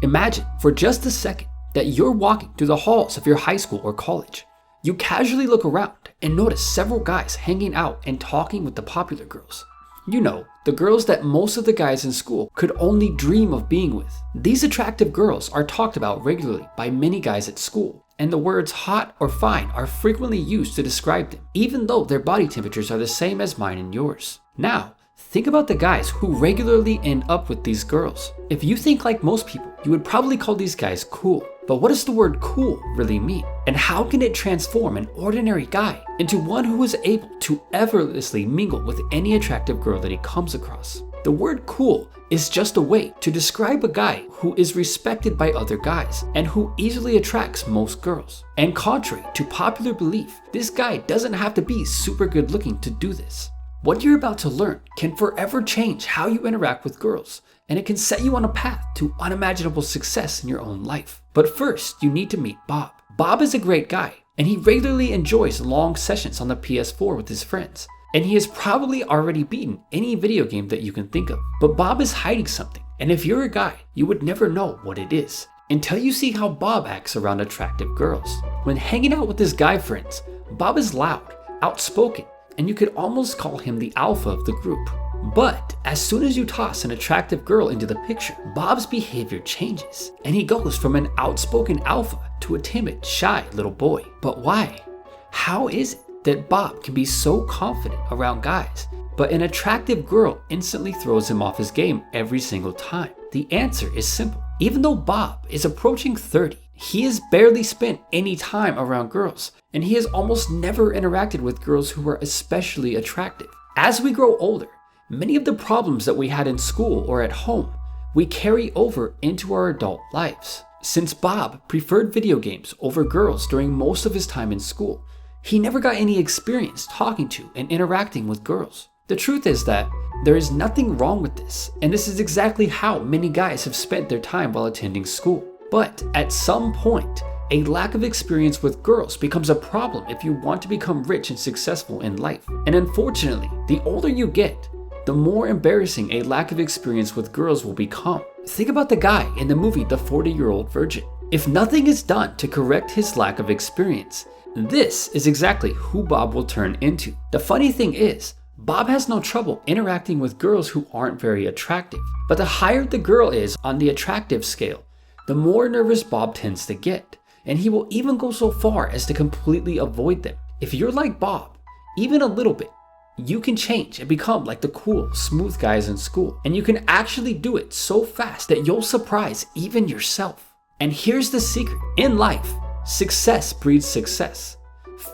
Imagine for just a second that you're walking through the halls of your high school or college. You casually look around and notice several guys hanging out and talking with the popular girls. You know, the girls that most of the guys in school could only dream of being with. These attractive girls are talked about regularly by many guys at school, and the words hot or fine are frequently used to describe them, even though their body temperatures are the same as mine and yours. Now, think about the guys who regularly end up with these girls. If you think like most people, you would probably call these guys cool. But what does the word cool really mean? And how can it transform an ordinary guy into one who is able to effortlessly mingle with any attractive girl that he comes across? The word cool is just a way to describe a guy who is respected by other guys and who easily attracts most girls. And contrary to popular belief, this guy doesn't have to be super good looking to do this. What you're about to learn can forever change how you interact with girls, and it can set you on a path to unimaginable success in your own life. But first, you need to meet Bob. Bob is a great guy, and he regularly enjoys long sessions on the PS4 with his friends, and he has probably already beaten any video game that you can think of. But Bob is hiding something, and if you're a guy, you would never know what it is until you see how Bob acts around attractive girls. When hanging out with his guy friends, Bob is loud, outspoken, and you could almost call him the alpha of the group. But as soon as you toss an attractive girl into the picture, Bob's behavior changes, and he goes from an outspoken alpha to a timid, shy little boy. But why? How is it that Bob can be so confident around guys, but an attractive girl instantly throws him off his game every single time? The answer is simple. Even though Bob is approaching 30, he has barely spent any time around girls, and he has almost never interacted with girls who are especially attractive. As we grow older, many of the problems that we had in school or at home, we carry over into our adult lives. Since Bob preferred video games over girls during most of his time in school, he never got any experience talking to and interacting with girls. The truth is that there is nothing wrong with this, and this is exactly how many guys have spent their time while attending school. But at some point, a lack of experience with girls becomes a problem if you want to become rich and successful in life. And unfortunately, the older you get, the more embarrassing a lack of experience with girls will become. Think about the guy in the movie The 40-Year-Old Virgin. If nothing is done to correct his lack of experience, this is exactly who Bob will turn into. The funny thing is, Bob has no trouble interacting with girls who aren't very attractive. But the higher the girl is on the attractive scale, the more nervous Bob tends to get. And he will even go so far as to completely avoid them. If you're like Bob, even a little bit, you can change and become like the cool, smooth guys in school. And you can actually do it so fast that you'll surprise even yourself. And here's the secret. In life, success breeds success.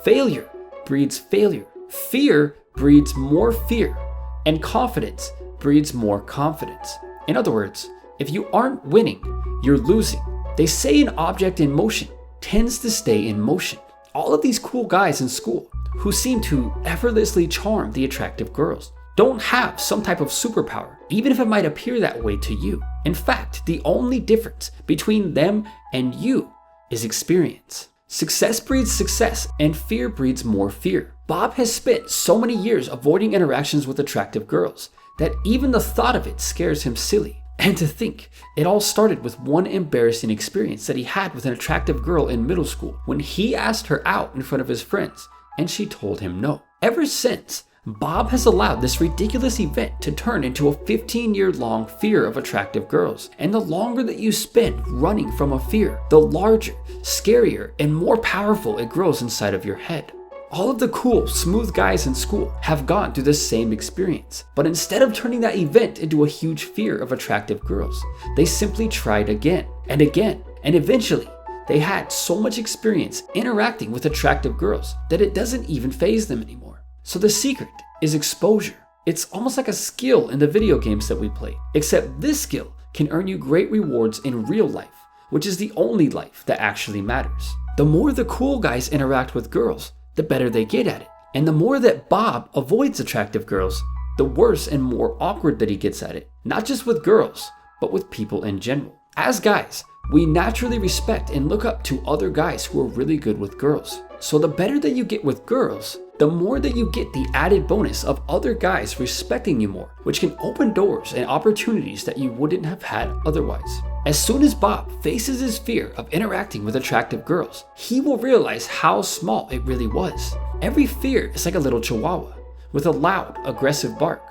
Failure breeds failure. Fear breeds more fear. And confidence breeds more confidence. In other words, if you aren't winning, you're losing. They say an object in motion tends to stay in motion. All of these cool guys in school who seem to effortlessly charm the attractive girls don't have some type of superpower, even if it might appear that way to you. In fact, the only difference between them and you is experience. Success breeds success, and fear breeds more fear. Bob has spent so many years avoiding interactions with attractive girls that even the thought of it scares him silly. And to think, it all started with one embarrassing experience that he had with an attractive girl in middle school when he asked her out in front of his friends and she told him no. Ever since, Bob has allowed this ridiculous event to turn into a 15-year-long fear of attractive girls. And the longer that you spend running from a fear, the larger, scarier, and more powerful it grows inside of your head. All of the cool, smooth guys in school have gone through the same experience, but instead of turning that event into a huge fear of attractive girls, they simply tried again and again, and eventually they had so much experience interacting with attractive girls that it doesn't even faze them anymore. So the secret is exposure. It's almost like a skill in the video games that we play, except this skill can earn you great rewards in real life, which is the only life that actually matters. The more the cool guys interact with girls, the better they get at it. And the more that Bob avoids attractive girls, the worse and more awkward that he gets at it. Not just with girls, but with people in general. As guys, we naturally respect and look up to other guys who are really good with girls. So the better that you get with girls, the more that you get the added bonus of other guys respecting you more, which can open doors and opportunities that you wouldn't have had otherwise. As soon as Bob faces his fear of interacting with attractive girls, he will realize how small it really was. Every fear is like a little chihuahua with a loud, aggressive bark,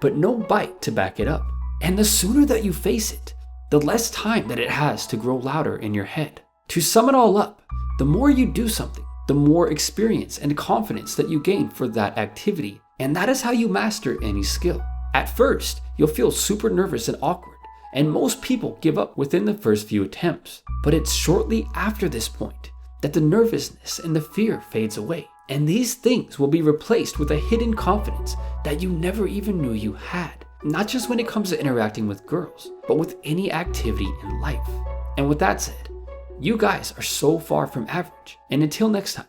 but no bite to back it up. And the sooner that you face it, the less time that it has to grow louder in your head. To sum it all up, the more you do something, the more experience and confidence that you gain for that activity, and that is how you master any skill. At first, you'll feel super nervous and awkward, and most people give up within the first few attempts. But it's shortly after this point that the nervousness and the fear fades away, and these things will be replaced with a hidden confidence that you never even knew you had. Not just when it comes to interacting with girls, but with any activity in life. And with that said, you guys are so far from average. And until next time,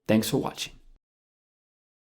thanks for watching.